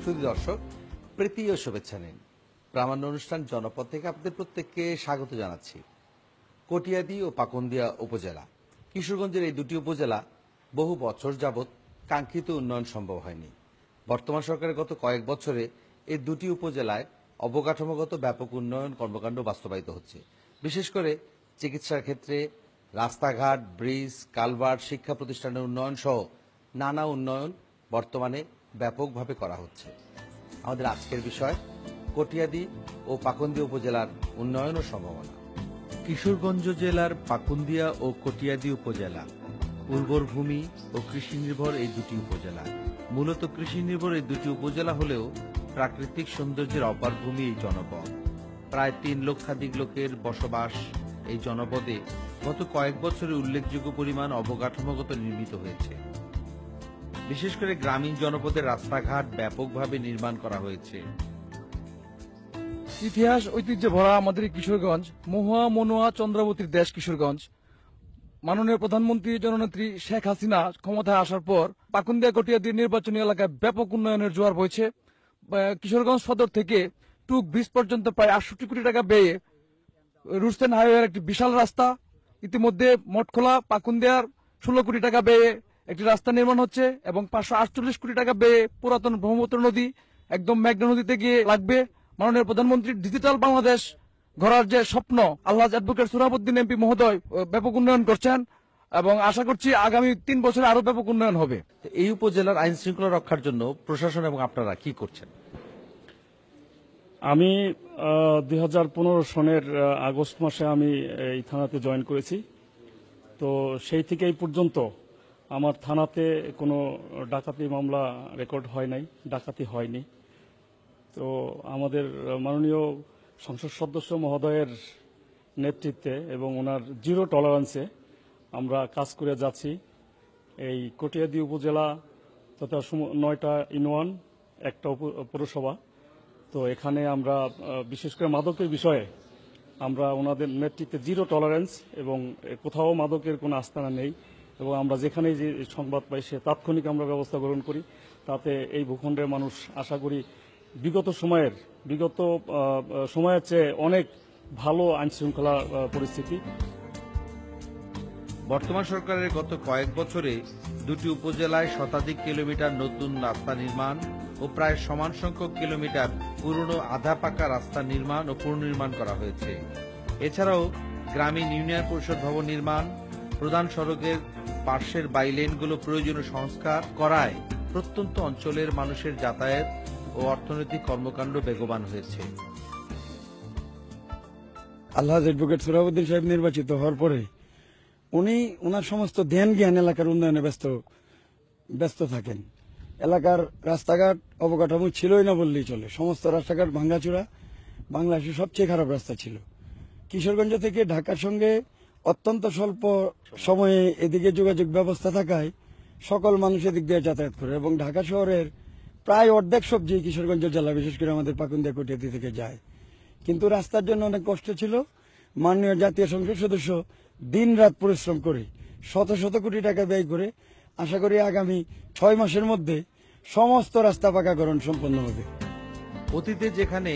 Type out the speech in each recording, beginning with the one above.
সুধী দর্শক, প্রীতি ও শুভেচ্ছা নিন। প্রামাণ্য অনুষ্ঠান জনপদ থেকে আপনাদের প্রত্যেককে স্বাগত জানাচ্ছি। কটিয়াদী ও পাকুন্দিয়া উপজেলা, কিশোরগঞ্জের এই দুটি উপজেলা বহু বছর যাবৎ কাঙ্ক্ষিত উন্নয়ন সম্ভব হয়নি। বর্তমান সরকারের গত কয়েক বছরে এই দুটি উপজেলায় অবকাঠামোগত ব্যাপক উন্নয়ন কর্মকাণ্ড বাস্তবায়িত হচ্ছে। বিশেষ করে চিকিৎসার ক্ষেত্রে রাস্তাঘাট, ব্রিজ, কালভার্ট, শিক্ষা প্রতিষ্ঠানের উন্নয়ন সহ নানা উন্নয়ন বর্তমানে ব্যাপকভাবে করা হচ্ছে। আমাদের আজকের বিষয় কটিয়াদী ও পাকুন্দিয়া উপজেলার উন্নয়ন ও সম্ভাবনা। কিশোরগঞ্জ জেলার পাকুন্দিয়া ও কটিয়াদী উপজেলা উর্বর ভূমি ও কৃষি নির্ভর এই দুটি উপজেলা। মূলত কৃষি নির্ভর এই দুটি উপজেলা হলেও প্রাকৃতিক সৌন্দর্যের অপার ভূমি এই জনপদ। প্রায় 3 লক্ষাধিক লোকের বসবাস এই জনপদে গত কয়েক বছরে উল্লেখযোগ্য পরিমাণ অবকাঠামোগত নির্মিত হয়েছে। বিশেষ করে গ্রামীণ জনপদের রাস্তাঘাট ব্যাপকভাবে নির্মাণ করা হয়েছে। ইতিহাস ঐতিহ্যে ভরা আমাদের কিশোরগঞ্জ, মহুয়া মনোয়া চন্দ্রাবতীর দেশ কিশোরগঞ্জ। মাননীয় প্রধানমন্ত্রী জননেত্রী শেখ হাসিনা ক্ষমতায় আসার পর পাকুন্দিয়া কটিয়াদী নির্বাচনী এলাকায় ব্যাপক উন্নয়নের জোয়ার বইছে। কিশোরগঞ্জ সদর থেকে টুক ব্রিজ পর্যন্ত প্রায় 68 কোটি টাকা ব্যয়ে রুস্তেন হাইওয়ের একটি বিশাল রাস্তা, ইতিমধ্যে মঠখোলা পাকুন্দিয়ার 16 কোটি টাকা ব্যয়ে একটি রাস্তা নির্মাণ হচ্ছে এবং 548 কোটি টাকা ব্যয়ে পুরাতন ব্রহ্মপুত্র নদী একদম মেঘনা নদীতে গিয়ে লাগবে। মাননীয় প্রধানমন্ত্রীর ডিজিটাল বাংলাদেশ গড়ার যে স্বপ্ন, আলহাজ অ্যাডভোকেট সোহরাবউদ্দিন এমপি মহোদয় ব্যাপক উন্নয়ন করছেন এবং আশা করছি আগামী 3 বছরে আরো ব্যাপক উন্নয়ন হবে। এই উপজেলার আইন শৃঙ্খলা রক্ষার জন্য প্রশাসন এবং আপনারা কি করছেন? আমি 2015 সনের আগস্ট মাসে আমি এই থানাতে জয়েন করেছি। তো সেই থেকে এই পর্যন্ত আমার থানাতে কোনো ডাকাতি মামলা রেকর্ড হয় নাই, ডাকাতি হয়নি। তো আমাদের মাননীয় সংসদ সদস্য মহোদয়ের নেতৃত্বে এবং ওনার জিরো টলারেন্সে আমরা কাজ করে যাচ্ছি। এই কটিয়াদী উপজেলা তথা 9টা ইউনিয়ন, একটা পৌরসভা। তো এখানে আমরা বিশেষ করে মাদকের বিষয়ে আমরা ওনাদের নেতৃত্বে জিরো টলারেন্স এবং কোথাও মাদকের কোনো আস্তানা নেই এবং আমরা যেখানে যে সংবাদ পাই সে তাৎক্ষণিক আমরা ব্যবস্থা গ্রহণ করি। তাতে এই ভূখণ্ডের মানুষ আশা করি বিগত সময়ের চেয়ে অনেক ভালো আইন শৃঙ্খলা পরিস্থিতি। বর্তমান সরকারের গত কয়েক বছরে দুটি উপজেলায় শতাধিক কিলোমিটার নতুন রাস্তা নির্মাণ ও প্রায় সমান সংখ্যক কিলোমিটার পুরনো আধা পাকা রাস্তা নির্মাণ ও পুনর্নির্মাণ করা হয়েছে। এছাড়াও গ্রামীণ ইউনিয়ন পরিষদ ভবন নির্মাণ, প্রধান সড়কের পার্শ্বের বাইলেনগুলো প্রয়োজনীয় সংস্কার করায় প্রত্যন্ত অঞ্চলের মানুষের যাতায়াত ও অর্থনৈতিক কর্মকাণ্ড বেগবান হয়েছে। আলহাজ অ্যাডভোকেট সোহরাবউদ্দিন সাহেব নির্বাচিত হওয়ার পরে উনি ওনার সমস্ত ধ্যান জ্ঞান এলাকার উন্নয়নে ব্যস্ত থাকেন। এলাকার রাস্তাঘাট অবকাঠামো ছিলই না বললেই চলে। সমস্ত রাস্তাঘাট ভাঙ্গাচোরা, বাংলাদেশের সবচেয়ে খারাপ রাস্তা ছিল। কিশোরগঞ্জ থেকে ঢাকার সঙ্গে অত্যন্ত স্বল্প সময়ে এদিকে যোগাযোগ ব্যবস্থা থাকায় সকল মানুষ এদিক দিয়ে যাতায়াত করে এবং ঢাকা শহরের প্রায় অর্ধেক সবজি কিশোরগঞ্জ জেলা, বিশেষ করে আমাদের পাকুন্দিয়া কটিয়াদী থেকে যায়। কিন্তু রাস্তার জন্য অনেক কষ্ট ছিল। মাননীয় জাতীয় সংসদ সদস্য দিন রাত পরিশ্রম করে শত শত কোটি টাকা ব্যয় করে আশা করি আগামী 6 মাসের মধ্যে সমস্ত রাস্তা পাকাকরণ সম্পন্ন হবে। অতীতে যেখানে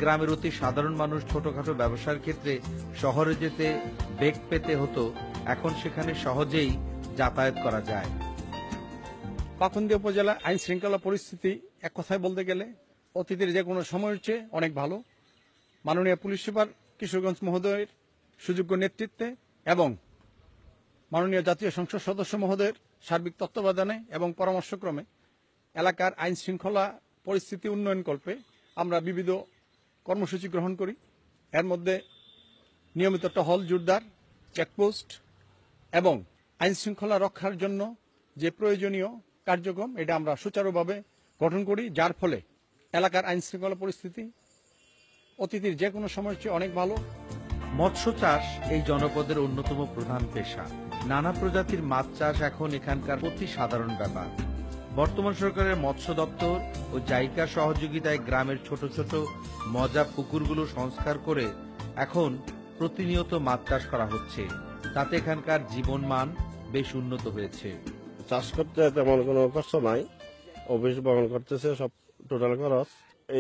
গ্রামের অতি সাধারণ মানুষ ছোটখাটো ব্যবসার ক্ষেত্রে শহরে যেতে বেগ পেতে হতো, এখন সেখানে সহজেই যাতায়াত করা যায়। পাকুন্দিয়া উপজেলা আইন শৃঙ্খলা পরিস্থিতি এক কথায় বলতে গেলে অতীতের যে কোনো সময়ের চেয়ে অনেক ভালো। মাননীয় পুলিশ সুপার কিশোরগঞ্জ মহোদয়ের সুযোগ্য নেতৃত্বে এবং মাননীয় জাতীয় সংসদ সদস্য মহোদয়ের সার্বিক তত্ত্বাবধানে এবং পরামর্শক্রমে এলাকার আইন শৃঙ্খলা পরিস্থিতি উন্নয়ন কল্পে আমরা বিবিধ কর্মসূচি গ্রহণ করি। এর মধ্যে নিয়মিত টহল জোরদার, চেকপোস্ট এবং আইন শৃঙ্খলা রক্ষার জন্য যে প্রয়োজনীয় কার্যক্রম এটা আমরা সুচারুভাবে গঠন করি, যার ফলে এলাকার আইন শৃঙ্খলা পরিস্থিতি অতীতের যে কোনো সময়ের চেয়ে অনেক ভালো। মৎস্য চাষ এই জনপদের অন্যতম প্রধান পেশা। নানা প্রজাতির মাছ চাষ এখন এখানকার অতি সাধারণ ব্যাপার। বর্তমান সরকারের মৎস্য দপ্তর ও জাইকা সহযোগিতায় গ্রামের ছোট ছোট মজা পুকুরগুলো সংস্কার করে এখন প্রতিনিয়ত মাছ চাষ করা হচ্ছে। তাতে এখানকার জীবনমান বেশ উন্নত হয়েছে। চাষ করতে তেমন কোনো কষ্ট নাই, অফিস বহন করতেছে সব টোটাল খরচ।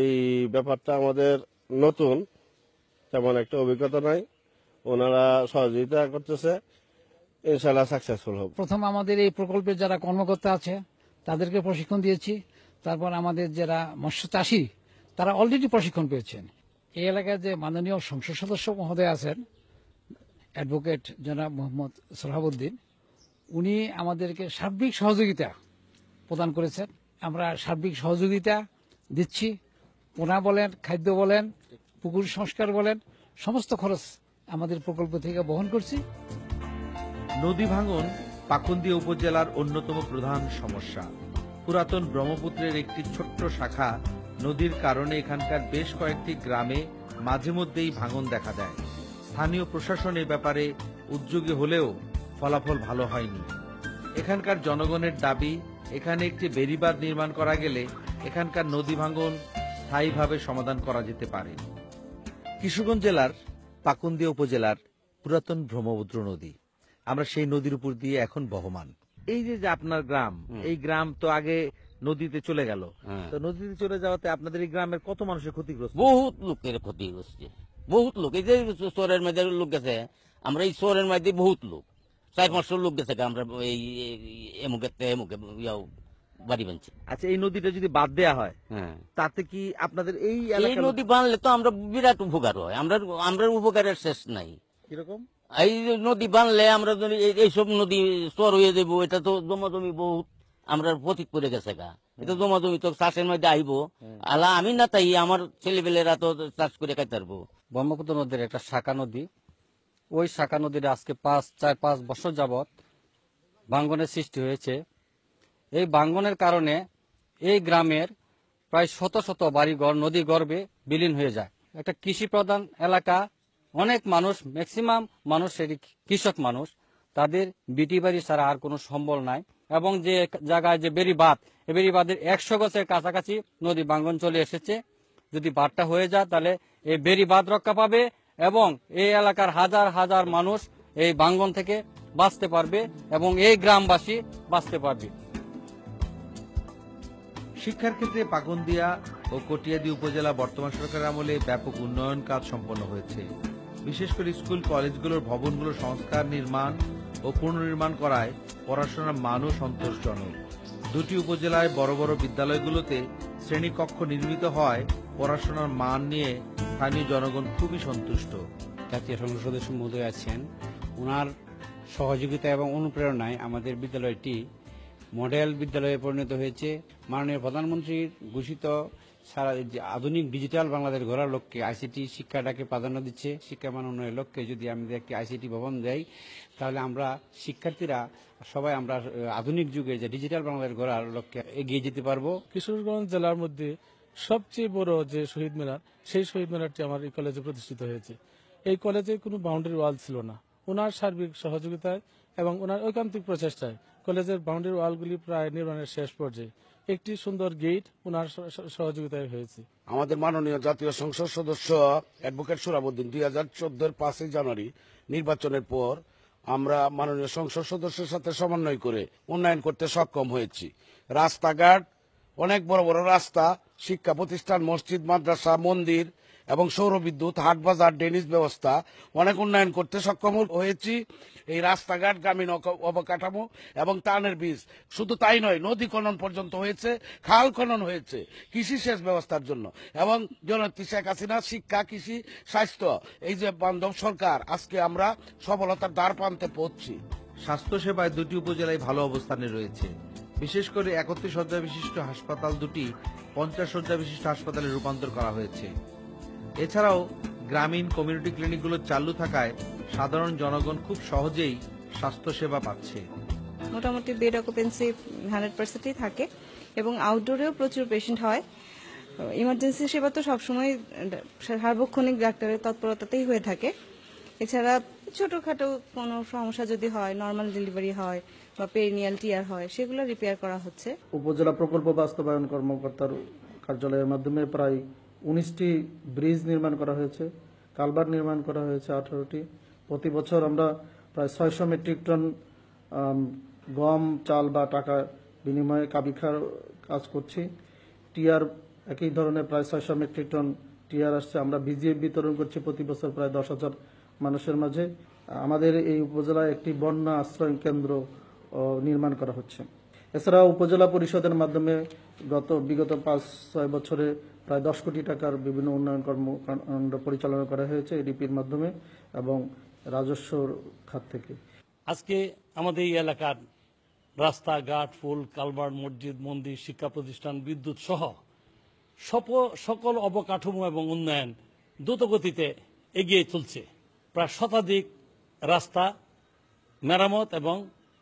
এই ব্যাপারটা আমাদের নতুন, তেমন একটা অভিজ্ঞতা নাই, ওনারা সহযোগিতা করতেছে, ইনশাল্লাহ সাকসেসফুল হবে। প্রথম আমাদের এই প্রকল্পের যারা কর্মকর্তা আছে তাদেরকে প্রশিক্ষণ দিয়েছি। তারপর আমাদের যারা মৎস্য চাষী তারা অলরেডি প্রশিক্ষণ পেয়েছেন। এই এলাকায় যে মাননীয় সংসদ সদস্য মহোদয় আছেন অ্যাডভোকেট জনাব মোহাম্মদ সোহাবুদ্দিন, উনি আমাদেরকে সার্বিক সহযোগিতা প্রদান করেছেন। আমরা সার্বিক সহযোগিতা দিচ্ছি। পোনা বলেন, খাদ্য বলেন, পুকুর সংস্কার বলেন, সমস্ত খরচ আমাদের প্রকল্প থেকে বহন করছি। নদী ভাঙন পাকুন্দিয়া উপজেলার অন্যতম প্রধান সমস্যা। পুরাতন ব্রহ্মপুত্রের একটি ছোট্ট শাখা নদীর কারণে এখানকার বেশ কয়েকটি গ্রামে মাঝে মধ্যেই ভাঙন দেখা দেয়। স্থানীয় প্রশাসন এ ব্যাপারে উদ্যোগী হলেও ফলাফল ভালো হয়নি। এখানকার জনগণের দাবি, এখানে একটি বেড়িবাঁধ নির্মাণ করা গেলে এখানকার নদী ভাঙন স্থায়ীভাবে সমাধান করা যেতে পারে। কিশোরগঞ্জ জেলার পাকুন্দিয়া উপজেলার পুরাতন ব্রহ্মপুত্র নদী, আমরা সেই নদীর উপর দিয়ে এখন বহমান। এই যে আপনার গ্রাম, এই গ্রাম তো আগে নদীতে চলে গেল, তো নদীতে চলে যাওয়াতে আপনাদের এই গ্রামের কত মানুষের ক্ষতিগ্রস্ত? বহুত লোকের ক্ষতি হচ্ছে, বহুত লোক। এই যে শহরের মধ্যে লোক গেছে, আমরা এই শহরের মধ্যে বহুত লোক, 400-500 লোক গেছে আমরা এই এমুকে বাড়ি বানছি। আচ্ছা, এই নদীটা যদি বাদ দেয়া হয় তাতে কি আপনাদের এই নদী বানলে তো আমরা বিরাট উপকার হয়, আমরা উপকারের শেষ নাই। কিরকম? এই নদী বানলে আমরা এইসব নদী চর হয়ে যাবো, এটা তো জমাজমি বহুত আমরা প্রতীক করে গেছে গা। এটা জমাজমি তো চাষের মধ্যে আইব, আলা আমি না তাই আমার ছেলেবেলেরা তো চাষ করে খাইতে পারবো। ব্রহ্মপুত্র নদীর একটা শাখা নদী, ওই শাখা নদীর আজকে 4-5 বছর যাবৎ ভাঙ্গনের সৃষ্টি হয়েছে। এই ভাঙ্গনের কারণে এই গ্রামের প্রায় শত বাড়িঘর নদী গর্ভে বিলীন হয়ে যায়। একটা কৃষি প্রধান এলাকা, অনেক মানুষ, ম্যাক্সিমাম মানুষ কৃষক মানুষ, তাদের বিটি বাড়ি ছাড়া আর কোনো সম্বল নাই। এবং যে জায়গায় যে বেড়িবাঁধ, এই বেড়িবাঁধের 100 গজের কাছাকাছি নদী ভাঙ্গন চলে এসেছে। যদি বাঁধটা হয়ে যায় তাহলে এই বেড়িবাঁধ রক্ষা পাবে এবং এই এলাকার হাজার মানুষ এই ভাঙ্গন থেকে বাঁচতে পারবে এবং এই গ্রামবাসী বাঁচতে পারবে। শিক্ষার ক্ষেত্রে পাকুন্দিয়া ও কটিয়াদী উপজেলা বর্তমান সরকারের আমলে ব্যাপক উন্নয়ন কাজ সম্পন্ন হয়েছে। বিশেষ করে স্কুল কলেজগুলোর ভবনগুলোর সংস্কার, নির্মাণ ও পুনর্নির্মাণ করায় পড়াশোনার মানও সন্তোষজনক। দুটি উপজেলায় বড় বড় বিদ্যালয়গুলোতে শ্রেণীকক্ষ নির্মিত হয়, পড়াশোনার মান নিয়ে স্থানীয় জনগণ খুবই সন্তুষ্ট। জাতীয় সংসদ সদস্য মহোদয় আছেন, ওনার সহযোগিতা এবং অনুপ্রেরণায় আমাদের বিদ্যালয়টি মডেল বিদ্যালয়ে পরিণত হয়েছে। মাননীয় প্রধানমন্ত্রীর ঘোষিত সারা আধুনিক ডিজিটাল বাংলাদেশ গড়ার লক্ষ্যে আইসিটি শিক্ষাটাকে প্রাধান্য দিচ্ছে। শিক্ষা মান উন্নয়নের লক্ষ্যে যদি আমাদের একটি আইসিটি ভবন দেয়, তাহলে আমরা শিক্ষার্থীরা সবাই আমরা আধুনিক যুগে যে ডিজিটাল বাংলাদেশ গড়ার লক্ষ্যে এগিয়ে যেতে পারবো। কিশোরগঞ্জ জেলার মধ্যে সবচেয়ে বড় যে শহীদ মিনার, সেই শহীদ মিনারটি আমার এই কলেজে প্রতিষ্ঠিত হয়েছে। এই কলেজে কোনো বাউন্ডারি ওয়াল ছিল না। ওনার সার্বিক সহযোগিতায় এবং ওনার ঐকান্তিক প্রচেষ্টায় কলেজের বাউন্ডারি ওয়ালগুলি প্রায় নির্মাণের শেষ পর্যায়ে। একটি সুন্দর গেট ওনার সহযোগিতায় হয়েছে। আমাদের মাননীয় জাতীয় সংসদ সদস্য অ্যাডভোকেট সোহাবুদ্দিন 2014-এর 5 জানুয়ারি নির্বাচনের পর আমরা মাননীয় সংসদ সদস্যের সাথে সমন্বয় করে উন্নয়ন করতে সক্ষম হয়েছি। রাস্তাঘাট, অনেক বড় বড় রাস্তা, শিক্ষা প্রতিষ্ঠান, মসজিদ, মাদ্রাসা, মন্দির এবং সৌরবিদ্যুৎ, হাট বাজার, ড্রেনেজ ব্যবস্থা অনেক উন্নয়ন করতে সক্ষম হয়েছি। এই রাস্তাঘাট, গ্রামীণ অবকাঠামো এবং ত্রাণের বীজ, শুধু তাই নয়, নদী খনন পর্যন্ত হয়েছে, খাল খনন হয়েছে কৃষি সেচ ব্যবস্থার জন্য। এবং জননেত্রী শেখ হাসিনা শিক্ষা, কৃষি, স্বাস্থ্য, এই যে বান্ধব সরকার, আজকে আমরা সফলতার দ্বার প্রান্তে পৌঁছছি। স্বাস্থ্যসেবায় দুটি উপজেলায় ভালো অবস্থানে রয়েছে। বিশেষ করে 31 শয্যা বিশিষ্ট হাসপাতাল দুটি 50 শয্যা বিশিষ্ট হাসপাতালে রূপান্তর করা হয়েছে। এছাড়াও গ্রামীণ কমিউনিটি ক্লিনিকগুলো চালু থাকায় সাধারণ জনগণ খুব সহজেই স্বাস্থ্যসেবা পাচ্ছে। মোটামুটি বেড অকুপেন্সি 100%ই থাকে এবং আউটডোরেও প্রচুর পেশেন্ট হয়। ইমার্জেন্সি সেবা তো সবসময় সার্বক্ষণিক ডাক্তারের তৎপরতাতেই হয়ে থাকে। এছাড়া ছোটখাটো কোনো সমস্যা যদি হয়, নর্মাল ডেলিভারি হয় বা পেরিনিয়াল টিয়ার হয়, সেগুলো রিপেয়ার করা হচ্ছে। উপজেলা প্রকল্প বাস্তবায়ন কর্মকর্তার কার্যালয়ের মাধ্যমে প্রায় 19টি ব্রিজ নির্মাণ করা হয়েছে, কালভার্ট নির্মাণ করা হয়েছে 18টি। প্রতি বছর আমরা প্রায় 600 মেট্রিক টন গম, চাল বা টাকা বিনিময়ে কাজ করছি। টিআর একই ধরনের প্রায় 600 মেট্রিক টন টিআর আসছে। আমরা ভিজিএফ বিতরণ করছি প্রতি বছর প্রায় 10,000 মানুষের মাঝে। আমাদের এই উপজেলায় একটি বন্যা আশ্রয় কেন্দ্র নির্মাণ করা হচ্ছে। এছাড়া উপজেলা পরিষদের মাধ্যমে বিগত 5-6 বছরে প্রায় 10 কোটি টাকার বিভিন্ন উন্নয়ন কর্মকাণ্ড পরিচালনা করা হয়েছে এডিপির মাধ্যমে এবং রাজস্ব খাত থেকে। আজকে আমাদের এই এলাকার রাস্তাঘাট, ফুল, কালভার্ট, মসজিদ, মন্দির, শিক্ষা প্রতিষ্ঠান, বিদ্যুৎ সহ সকল অবকাঠামো এবং উন্নয়ন দ্রুতগতিতে এগিয়ে চলছে। প্রায় শতাধিক রাস্তা মেরামত এবং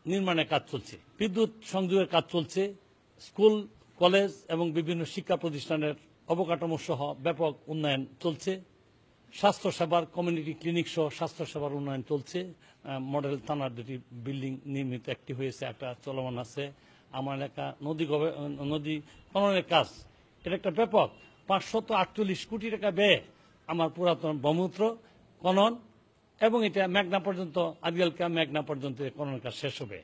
নির্মাণের কাজ চলছে, বিদ্যুৎ সংযোগের কাজ চলছে, স্কুল, কলেজ এবং বিভিন্ন শিক্ষা প্রতিষ্ঠানের অবকাঠামো সহ ব্যাপক উন্নয়ন চলছে। স্বাস্থ্যসেবার কমিউনিটি ক্লিনিক সহ স্বাস্থ্যসেবার উন্নয়ন চলছে। মডেল থানার 2টি বিল্ডিং নির্মিত, একটি হয়েছে, একটা চলমান আছে। আমার এলাকা নদী খননের কাজ, এটা একটা ব্যাপক 548 কোটি টাকা ব্যয়ে আমার পুরাতন ব্রহ্মপুত্র খনন, এবং এটা মেঘনা পর্যন্ত, আদিয়ালকা মেঘনা পর্যন্ত খননের কাজ শেষ হবে।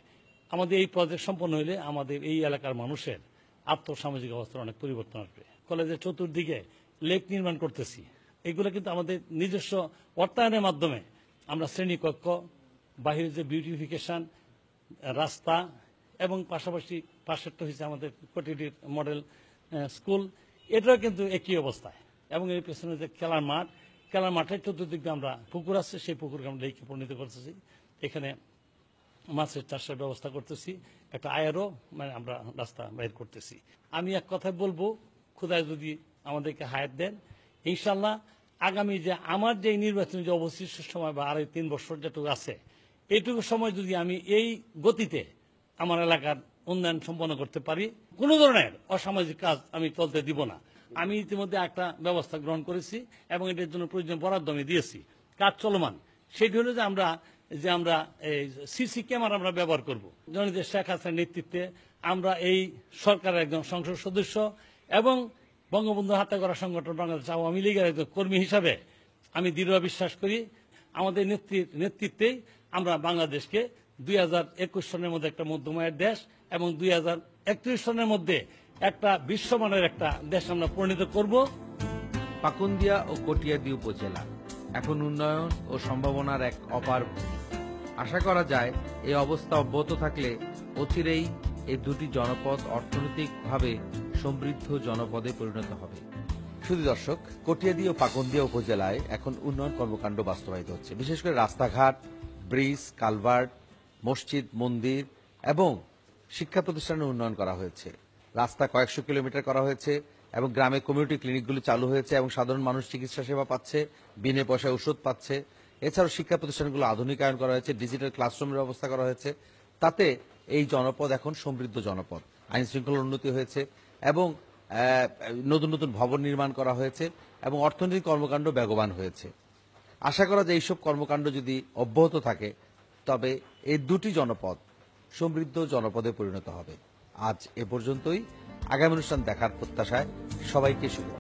আমাদের এই প্রজেক্ট সম্পন্ন হলে আমাদের এই এলাকার মানুষের আর্থসামাজিক অবস্থার অনেক পরিবর্তন আসবে। কলেজের চতুর্দিকে লেক নির্মাণ করতেছি, এগুলো কিন্তু আমাদের নিজস্ব অর্থায়নের মাধ্যমে আমরা শ্রেণীকক্ষ, বাহিরে যে বিউটিফিকেশন, রাস্তা এবং পাশাপাশি পাশেরটা হয়েছে আমাদের কোটিডির মডেল স্কুল, এটাও কিন্তু একই অবস্থায়। এবং এর পেছনে যে খেলার মাঠের চতুর্দিকে আমরা পুকুর আছে, সেই পুকুরকে আমরা লেকে পরিণত করতেছি। এখানে মাছের চাষের ব্যবস্থা করতেছি, একটা আয়েরও আমরা রাস্তা বাইর করতেছি। আমি এক কথায় বলবো, খোদায় যদি আমাদেরকে হায়াত দেন, ইনশাল্লাহ আগামী যে আমার যে নির্বাচনী যে অবশিষ্ট সময় বা 2.5-3 বছর যেটুকু আছে, এইটুকু সময় যদি আমি এই গতিতে আমার এলাকার উন্নয়ন সম্পন্ন করতে পারি, কোনো ধরনের অসামাজিক কাজ আমি চলতে দিব না। আমি ইতিমধ্যে একটা ব্যবস্থা গ্রহণ করেছি এবং এটার জন্য প্রয়োজন বরাদ্দ আমি দিয়েছি, কাজ চলমান। সেটি হলো যে আমরা এই সিসি ক্যামেরা আমরা ব্যবহার করব। জননেত্রী শেখ হাসিনার নেতৃত্বে আমরা এই সরকারের একজন সংসদ সদস্য এবং বঙ্গবন্ধু হত্যা করা সংগঠন বাংলাদেশ আওয়ামী লীগের একজন কর্মী হিসাবে আমি দৃঢ় বিশ্বাস করি, আমাদের নেতৃত্বেই আমরা বাংলাদেশকে 2021 সনের মধ্যে একটা মধ্যমায়ের দেশ এবং 2031 সনের মধ্যে একটা বিশ্বমানের একটা দেশ আমরা পরিণত করব। পাকুন্দিয়া ও কটিয়াদী উপজেলা এখন উন্নয়ন ও সম্ভাবনার এক অপার ভূমি। আশা করা যায় এই অবস্থা অব্যাহত থাকলে অচিরেই এই দুটি জনপদ অর্থনৈতিকভাবে সমৃদ্ধ জনপদে পরিণত হবে। শুধু দর্শক, কটিয়াদী ও পাকুন্দিয়া উপজেলায় এখন উন্নয়ন কর্মকাণ্ড বাস্তবায়িত হচ্ছে। বিশেষ করে রাস্তাঘাট, ব্রিজ, কালভার্ট, মসজিদ, মন্দির এবং শিক্ষা প্রতিষ্ঠানের উন্নয়ন করা হয়েছে। রাস্তা কয়েকশো কিলোমিটার করা হয়েছে এবং গ্রামে কমিউনিটি ক্লিনিকগুলি চালু হয়েছে এবং সাধারণ মানুষ চিকিৎসা সেবা পাচ্ছে, বিনা পয়সায় ওষুধ পাচ্ছে। এছাড়াও শিক্ষা প্রতিষ্ঠানগুলো আধুনিকায়ন করা হয়েছে, ডিজিটাল ক্লাসরুমের ব্যবস্থা করা হয়েছে। তাতে এই জনপদ এখন সমৃদ্ধ জনপদ। আইন শৃঙ্খলার উন্নতি হয়েছে এবং নতুন নতুন ভবন নির্মাণ করা হয়েছে এবং অর্থনৈতিক কর্মকাণ্ড বেগবান হয়েছে। আশা করা যায় এইসব কর্মকাণ্ড যদি অব্যাহত থাকে তবে এই দুটি জনপদ সমৃদ্ধ জনপদে পরিণত হবে। আজ এ পর্যন্তই। আগামী অনুষ্ঠান দেখার প্রত্যাশায় সবাইকে শুভেচ্ছা।